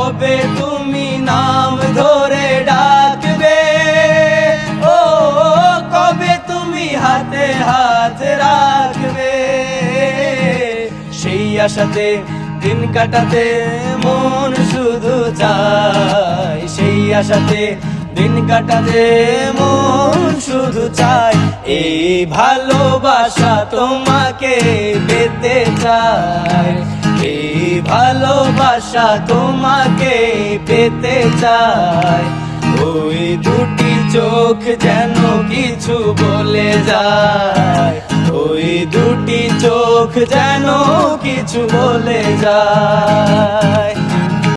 কবে তুমি নাম ধরে ডাকবে, ও কবে তুমি হাতে হাত রাখবে। সেই আশাতে দিন কাটাতে মন শুধু চায়, সেই আশাতে দিন কাটাতে মন শুধু চায়। এই ভালোবাসা তোমাকে পেতে চায়, এই ভালোবাসা তোমাকে পেতে চায়। ওই দুটি চোখ যেন কিছু বলে যায়, ওই দুটি চোখ যেন কিছু বলে যায়।